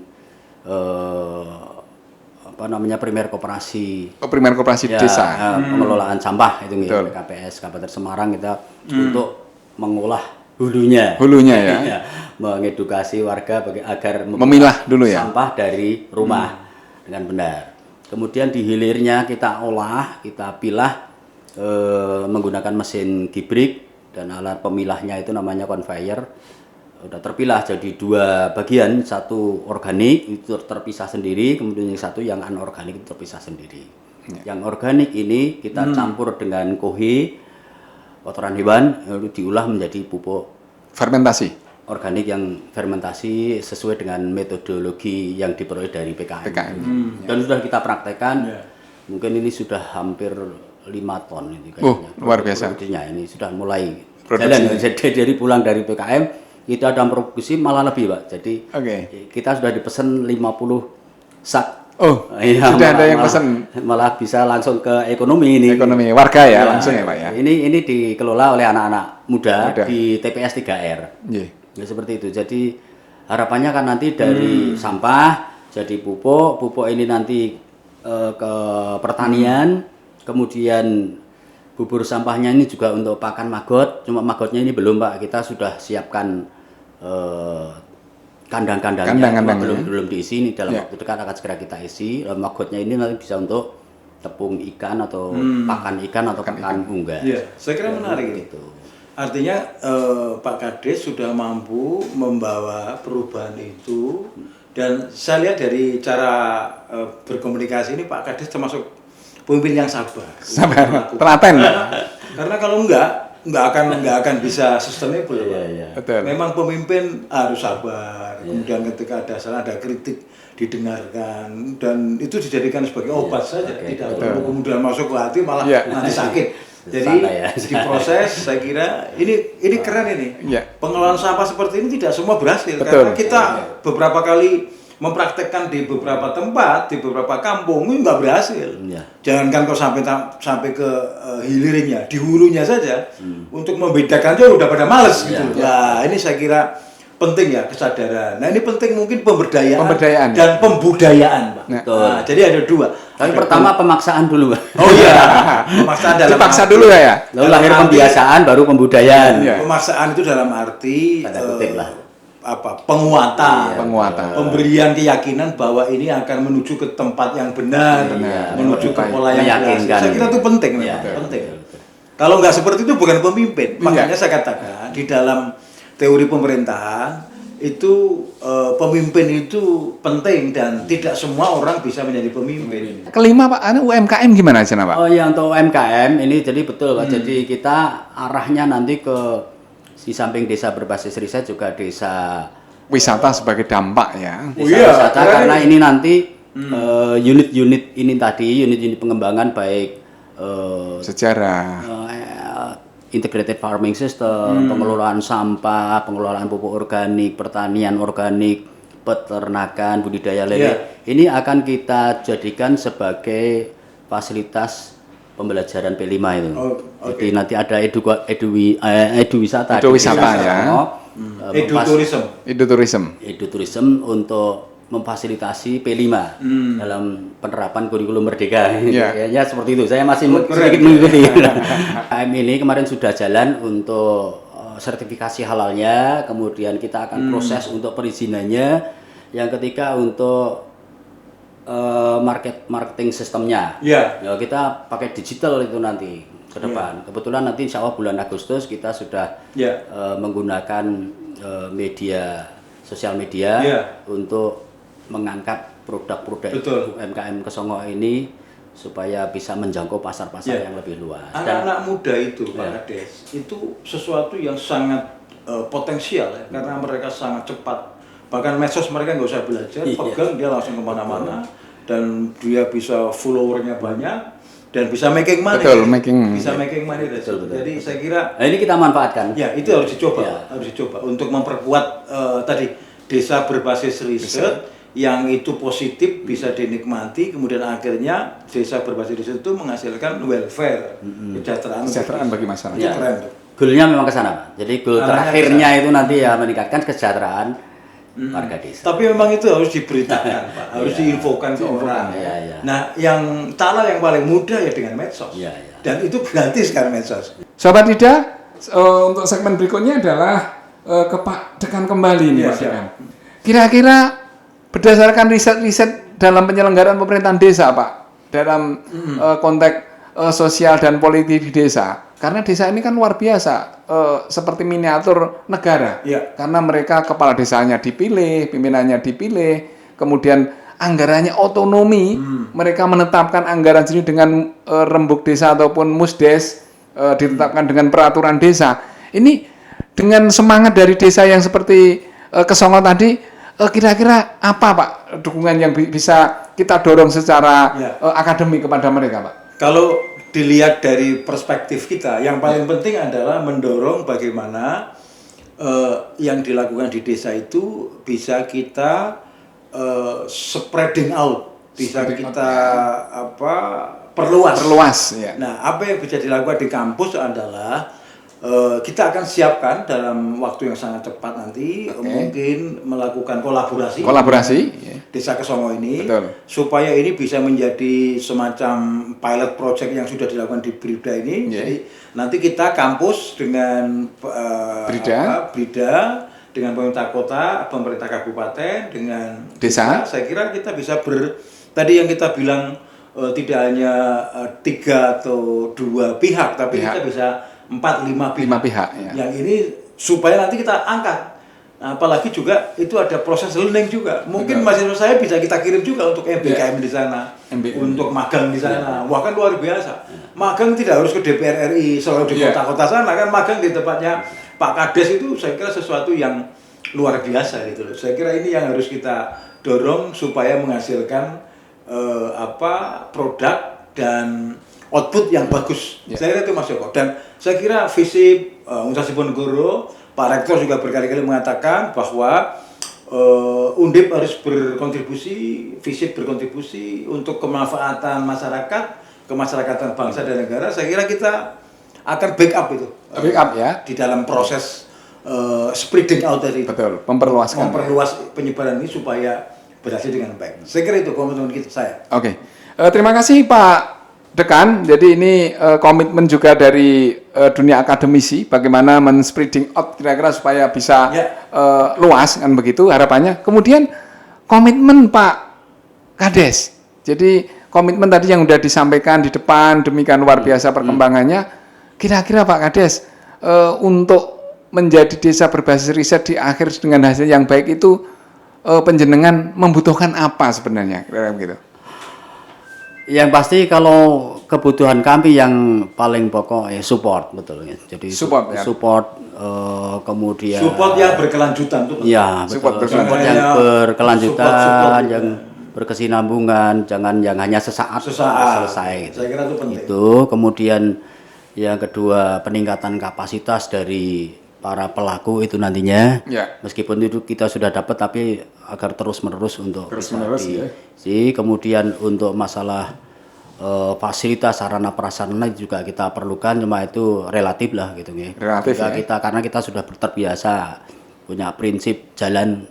apa namanya primer koperasi. Primer koperasi Ya, desa. pengelolaan sampah itu nih, Betul. KPS Kabupaten Semarang kita untuk mengolah hulunya. Hulunya ya. Ya, mengedukasi warga agar Memilah dulu ya. sampah dari rumah dengan benar. Kemudian di hilirnya kita olah, kita pilah menggunakan mesin gibrik dan alat pemilahnya itu namanya conveyor. Udah terpilah jadi dua bagian, satu organik itu terpisah sendiri, kemudian yang satu yang anorganik itu terpisah sendiri. Yang organik ini kita campur dengan kohe, kotoran hewan, lalu diolah menjadi pupuk Fermentasi. organik yang fermentasi sesuai dengan metodologi yang diperoleh dari PKM. Dan sudah kita praktekkan, mungkin ini sudah hampir 5 ton ini kayaknya. Luar biasa. Produksinya ini sudah mulai Produksinya. jalan. Jadi dari pulang dari PKM kita ada produksi malah lebih Pak. Jadi Oke. kita sudah dipesan 50 sak. Oh, Iya, sudah ada yang malah- pesen malah bisa langsung ke ekonomi ini. ekonomi warga ya, langsung ya Pak ya. Ini dikelola oleh anak-anak muda Muda. di TPS 3R. Iya. Ya seperti itu. Jadi harapannya kan nanti dari sampah jadi pupuk ini nanti ke pertanian, kemudian bubur sampahnya ini juga untuk pakan maggot. Cuma maggotnya ini belum Pak, kita sudah siapkan kandang-kandangnya, Kandang-kandangnya. cuma belum diisi. Ini dalam Ya. waktu dekat akan segera kita isi. Maggotnya ini nanti bisa untuk tepung ikan atau pakan ikan atau pakan unggas. Iya, saya kira menarik ini. Gitu. Artinya Pak Kades sudah mampu membawa perubahan itu, dan saya lihat dari cara berkomunikasi ini Pak Kades termasuk pemimpin yang sabar. Sabar, telaten. Karena kalau enggak akan bisa sustainable. Pak. Betul. Memang pemimpin harus sabar. Kemudian ketika ada salah, ada kritik didengarkan, dan itu dijadikan sebagai obat saja. Tidak perlu kemudian masuk ke hati malah Iya. nanti sakit. Jadi Santai ya. diproses, saya kira ini keren ini. Iya. Pengelolaan sampah seperti ini tidak semua berhasil. Betul. Karena kita beberapa kali mempraktekkan di beberapa tempat, di beberapa kampung ini nggak berhasil. Iya. Jangankan kok sampai ke hilirnya, di hulunya saja untuk membedakan aja udah pada males gitu. Nah, ini saya kira penting ya kesadaran. Nah, ini penting mungkin pemberdayaan dan pembudayaan, Pak. Nah, jadi ada dua. Tapi Ada pertama pemaksaan dulu Pak. Oh iya, pemaksaan dalam Dipaksa arti- dulu ya. Lalu lahir pembiasaan baru pembudayaan. Iya. Pemaksaan itu dalam arti Tanda kutip lah. penguatan, Penguatan. pemberian keyakinan bahwa ini akan menuju ke tempat yang benar, menuju ke pola yang Meyakinkan. berhasil. Saya kira itu penting, Iya, memang, betul, penting. betul. Kalau nggak seperti itu bukan pemimpin. Makanya saya katakan di dalam teori pemerintahan itu pemimpin itu penting dan tidak semua orang bisa menjadi pemimpin. Kelima Pak, UMKM gimana aja Pak? Oh ya, untuk UMKM ini jadi betul Pak. Jadi kita arahnya nanti ke Di samping desa berbasis riset juga desa Wisata sebagai dampak ya. iya, wisata karena karena ini nanti unit-unit ini tadi, unit-unit pengembangan baik Sejarah. integrated farming system, pengelolaan sampah, pengelolaan pupuk organik, pertanian organik, peternakan, budidaya lele. Ini akan kita jadikan sebagai fasilitas pembelajaran P5 itu. Jadi nanti ada edu wisata. Edu wisata ya. Edu tourism. Edu tourism untuk memfasilitasi P5 dalam penerapan kurikulum merdeka. Ya seperti itu. Saya masih sedikit mengikuti. KM ini kemarin sudah jalan untuk sertifikasi halalnya, kemudian kita akan proses untuk perizinannya. Yang ketiga untuk marketing sistemnya. Ya, kita pakai digital itu nanti ke depan. Kebetulan nanti insya Allah bulan Agustus kita sudah menggunakan sosial media untuk mengangkat produk-produk UMKM Kesongo ini supaya bisa menjangkau pasar-pasar yang lebih luas. Anak-anak muda itu, Pak Kades, itu sesuatu yang sangat potensial ya, karena mereka sangat cepat. Bahkan medsos mereka nggak usah belajar, pegang dia langsung kemana-mana, dan dia bisa followernya banyak dan bisa making money. Betul, bisa making money. Jadi saya kira ini kita manfaatkan. Ya, itu harus dicoba, untuk memperkuat tadi desa berbasis riset yang itu positif bisa dinikmati, kemudian akhirnya desa berbasis riset itu menghasilkan welfare, kesejahteraan bagi masyarakat. Ya. Goalnya memang ke sana, Pak. Jadi goal terakhirnya itu nanti ya meningkatkan kesejahteraan warga desa. Tapi memang itu harus diberitakan, Pak, harus diinfokan ke orang. Nah, yang yang paling mudah ya dengan medsos. Dan itu gratis kan medsos. Sobat Ida, untuk segmen berikutnya adalah ke Pak Dekan kembali nih, Pak Dekan. Kira-kira berdasarkan riset-riset dalam penyelenggaraan pemerintahan desa, Pak, dalam konteks sosial dan politik di desa, karena desa ini kan luar biasa, seperti miniatur negara, karena mereka kepala desanya dipilih, pimpinannya dipilih, kemudian anggarannya otonomi, mereka menetapkan anggaran sendiri dengan rembuk desa ataupun musdes, ditetapkan dengan peraturan desa. Ini dengan semangat dari desa yang seperti Kesongo tadi, kira-kira apa Pak dukungan yang bisa kita dorong secara akademik kepada mereka, Pak? Kalau dilihat dari perspektif kita, yang paling penting adalah mendorong bagaimana yang dilakukan di desa itu bisa kita spreading out, bisa kita perluas. Nah, apa yang bisa dilakukan di kampus adalah kita akan siapkan dalam waktu yang sangat cepat nanti, mungkin melakukan kolaborasi Desa Kesongo ini, supaya ini bisa menjadi semacam pilot project yang sudah dilakukan di Brida ini. Jadi nanti kita kampus dengan Brida, dengan pemerintah kota, pemerintah kabupaten, dengan desa. Saya kira kita bisa tadi yang kita bilang tidak hanya 3 atau 2 pihak, tapi kita bisa 4-5 pihak. Yang ini supaya nanti kita angkat. Nah, apalagi juga itu ada proses learning juga. Mungkin mahasiswa saya bisa kita kirim juga untuk MBKM di sana, untuk magang di sana. Wah, kan luar biasa. Magang tidak harus ke DPR RI selalu di kota-kota sana, kan magang di tempatnya Pak Kades itu saya kira sesuatu yang luar biasa gitu loh. Saya kira ini yang harus kita dorong supaya menghasilkan produk dan output yang bagus. Saya kira itu Mas Joko. Dan saya kira visi Universitas Diponegoro, Pak Rektor juga berkali-kali mengatakan bahwa Undip harus berkontribusi, FISIP berkontribusi untuk kemanfaatan masyarakat, kemasyarakatan bangsa dan negara. Saya kira kita akan backup itu. Di dalam proses spreading out tadi. Betul, memperluas penyebaran ini supaya berhasil dengan baik. Saya kira itu komitmen kita saya. Terima kasih Pak Dekan. Jadi ini komitmen juga dari dunia akademisi bagaimana men-spreading out kira-kira supaya bisa luas kan begitu harapannya. Kemudian komitmen Pak Kades. Jadi komitmen tadi yang sudah disampaikan di depan demikian luar biasa perkembangannya. Kira-kira Pak Kades untuk menjadi desa berbasis riset di akhir dengan hasil yang baik itu penjenengan membutuhkan apa sebenarnya kira-kira begitu? Yang pasti kalau kebutuhan kami yang paling pokok ya support, betul ya. Jadi Support, ya. kemudian Support yang berkelanjutan tuh. ya, Support betul. berkelanjutan. Support yang Hanya berkelanjutan, support, yang berkesinambungan, jangan yang hanya sesaat selesai. Saya kira itu penting. Itu kemudian yang kedua peningkatan kapasitas dari para pelaku itu nantinya. Ya. Meskipun itu kita sudah dapat tapi agar terus-menerus untuk Terus-menerus, ya. Kemudian untuk masalah fasilitas sarana prasarana juga kita perlukan, cuma itu relatif lah gitu ya. Relatif, ya. Karena kita sudah terbiasa punya prinsip jalan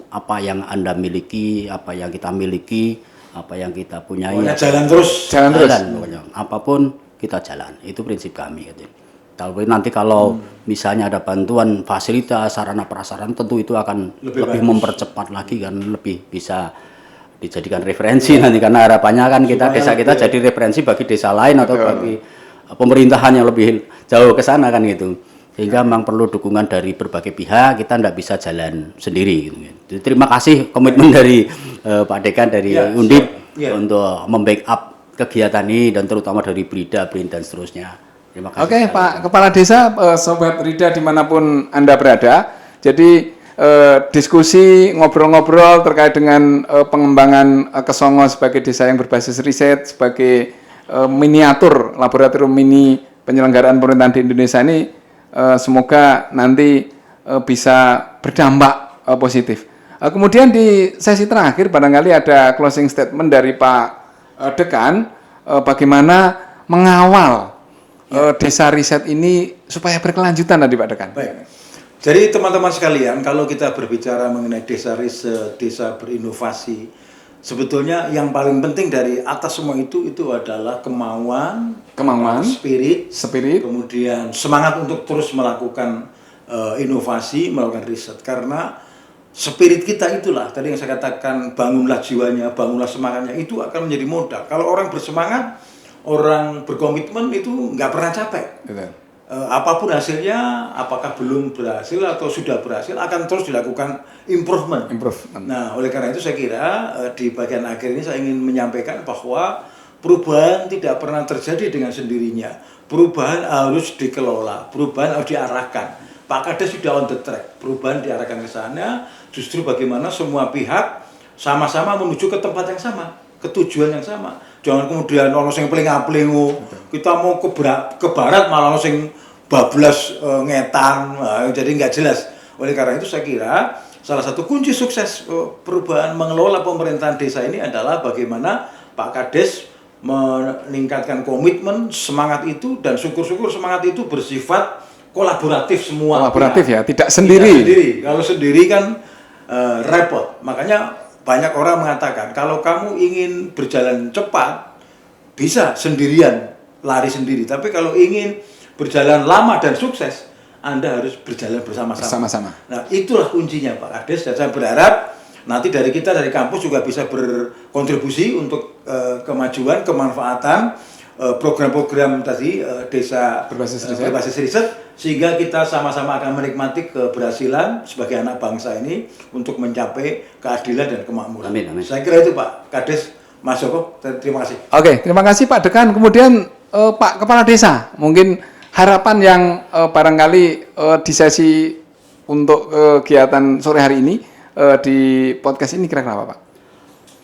apa yang Anda miliki, apa yang kita miliki, apa yang kita punyai. Pokoknya jalan terus. Jalan terus. Pokoknya apapun kita jalan. Itu prinsip kami gitu. Tapi nanti kalau misalnya ada bantuan fasilitas sarana prasarana tentu itu akan lebih mempercepat lagi kan, lebih bisa dijadikan referensi nanti, karena harapannya kan desa kita jadi referensi bagi desa lain atau bagi pemerintahan yang lebih jauh ke sana kan gitu. Sehingga memang perlu dukungan dari berbagai pihak, kita tidak bisa jalan sendiri gitu. Jadi, terima kasih komitmen dari Pak Dekan dari Undip untuk membackup kegiatan ini, dan terutama dari BRIN dan seterusnya. Terima kasih. Oke, Pak Kepala Desa, Sobat Rida dimanapun Anda berada. Jadi diskusi, ngobrol-ngobrol terkait dengan pengembangan Kesongo sebagai desa yang berbasis riset, sebagai miniatur laboratorium mini penyelenggaraan pemerintahan di Indonesia ini, semoga nanti bisa berdampak positif. Kemudian di sesi terakhir barangkali ada closing statement dari Pak Dekan, bagaimana mengawal desa riset ini supaya berkelanjutan tadi Pak Dekan. Baik. Jadi teman-teman sekalian, kalau kita berbicara mengenai desa riset, desa berinovasi, sebetulnya yang paling penting dari atas semua itu adalah kemauan, spirit, kemudian semangat untuk terus melakukan inovasi, melakukan riset. Karena spirit kita itulah, tadi yang saya katakan, bangunlah jiwanya, bangunlah semangatnya, itu akan menjadi modal. Kalau orang bersemangat, orang berkomitmen itu nggak pernah capek. Betul. Apapun hasilnya, apakah belum berhasil atau sudah berhasil, akan terus dilakukan improvement. Nah, oleh karena itu saya kira di bagian akhir ini saya ingin menyampaikan bahwa perubahan tidak pernah terjadi dengan sendirinya. Perubahan harus dikelola, perubahan harus diarahkan. Pak Kades sudah on the track, perubahan diarahkan ke sana, justru bagaimana semua pihak sama-sama menuju ke tempat yang sama, ke tujuan yang sama. Jangan kemudian ono sing pling-plingu, kita mau ke barat malah ono sing bablas ngetan, jadi nggak jelas. Oleh karena itu saya kira salah satu kunci sukses perubahan mengelola pemerintahan desa ini adalah bagaimana Pak Kades meningkatkan komitmen, semangat itu, dan syukur-syukur semangat itu bersifat kolaboratif semua. Kolaboratif ya, tidak sendiri. Kalau sendiri kan repot. Makanya banyak orang mengatakan kalau kamu ingin berjalan cepat bisa sendirian, lari sendiri. Tapi kalau ingin berjalan lama dan sukses, Anda harus berjalan bersama-sama. Nah, itulah kuncinya Pak Kades, dan saya berharap nanti dari kita dari kampus juga bisa berkontribusi untuk kemajuan, kemanfaatan program-program tadi desa berbasis riset, sehingga kita sama-sama akan menikmati keberhasilan sebagai anak bangsa ini untuk mencapai keadilan dan kemakmuran. Amin. Saya kira itu Pak Kades, Mas Joko, terima kasih. Oke, terima kasih Pak Dekan. Kemudian Pak Kepala Desa, mungkin harapan yang barangkali di sesi untuk kegiatan sore hari ini di podcast ini kira-kira apa Pak?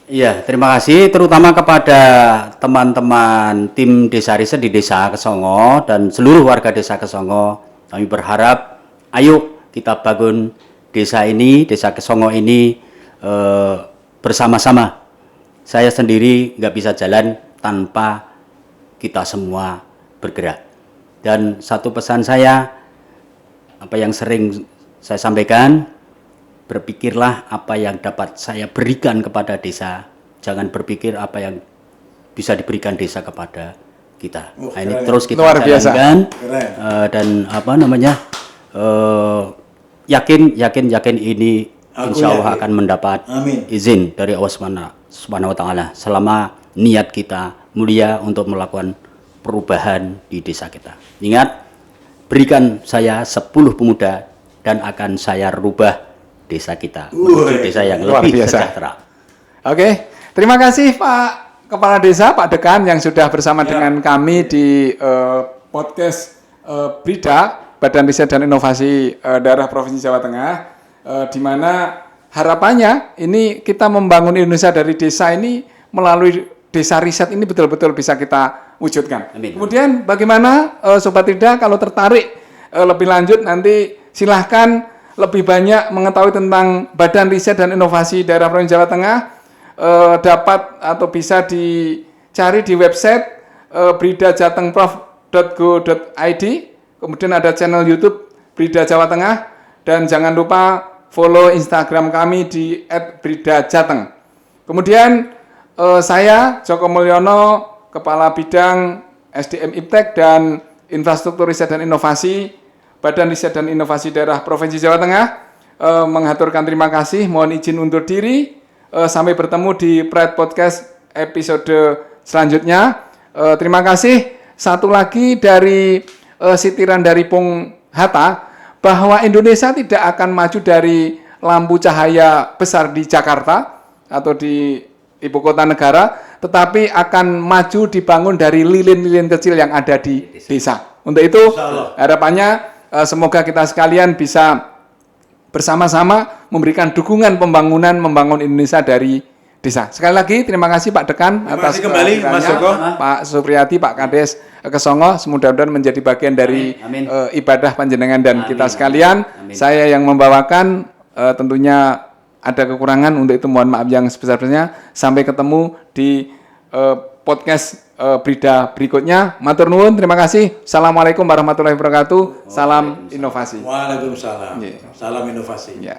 Iya, terima kasih terutama kepada teman-teman tim desa riset di Desa Kesongo dan seluruh warga Desa Kesongo. Kami berharap, ayo kita bangun desa ini, Desa Kesongo ini bersama-sama. Saya sendiri nggak bisa jalan tanpa kita semua bergerak. Dan satu pesan saya, apa yang sering saya sampaikan, berpikirlah apa yang dapat saya berikan kepada desa, jangan berpikir apa yang bisa diberikan desa kepada kita. Nah, ini terus kita jalankan dan apa namanya yakin ini insya Allah akan mendapat izin dari Allah Subhanahu Wa Taala selama niat kita mulia untuk melakukan perubahan di desa kita. Ingat, berikan saya 10 pemuda dan akan saya rubah desa kita menuju desa yang lebih sejahtera. Oke, terima kasih Pak Kepala Desa Pak Dekan yang sudah bersama dengan kami di podcast BRIDA, Badan Riset dan Inovasi Daerah Provinsi Jawa Tengah, di mana harapannya ini kita membangun Indonesia dari desa ini melalui desa riset ini betul-betul bisa kita wujudkan. Amin. Kemudian bagaimana Sobat Rida kalau tertarik lebih lanjut nanti silahkan lebih banyak mengetahui tentang Badan Riset dan Inovasi Daerah Provinsi Jawa Tengah, dapat atau bisa dicari di website bridajatengprof.go.id. Kemudian ada channel YouTube Brida Jawa Tengah, dan jangan lupa follow Instagram kami di @bridajateng. Kemudian saya Joko Mulyono, Kepala Bidang SDM Iptek dan Infrastruktur Riset dan Inovasi Badan Riset dan Inovasi Daerah Provinsi Jawa Tengah, mengaturkan terima kasih, mohon izin undur diri. Sampai bertemu di Pride Podcast episode selanjutnya. Terima kasih. Satu lagi dari sitiran dari Bung Hatta, bahwa Indonesia tidak akan maju dari lampu cahaya besar di Jakarta atau di ibu kota negara, tetapi akan maju dibangun dari lilin-lilin kecil yang ada di desa. Untuk itu harapannya semoga kita sekalian bisa bersama-sama memberikan dukungan pembangunan membangun Indonesia dari desa. Sekali lagi terima kasih Pak Dekan atas kembali Mas Joko, Pak Supriyati, Pak Kades Kesongo, mudah-mudahan menjadi bagian dari ibadah panjenengan dan kita sekalian. Saya yang membawakan, tentunya ada kekurangan, untuk itu mohon maaf yang sebesar-besarnya. Sampai ketemu di podcast Brida berikutnya. Matur nuwun, terima kasih. Assalamualaikum warahmatullahi wabarakatuh. Salam inovasi. Waalaikumsalam. Salam inovasi. Ya.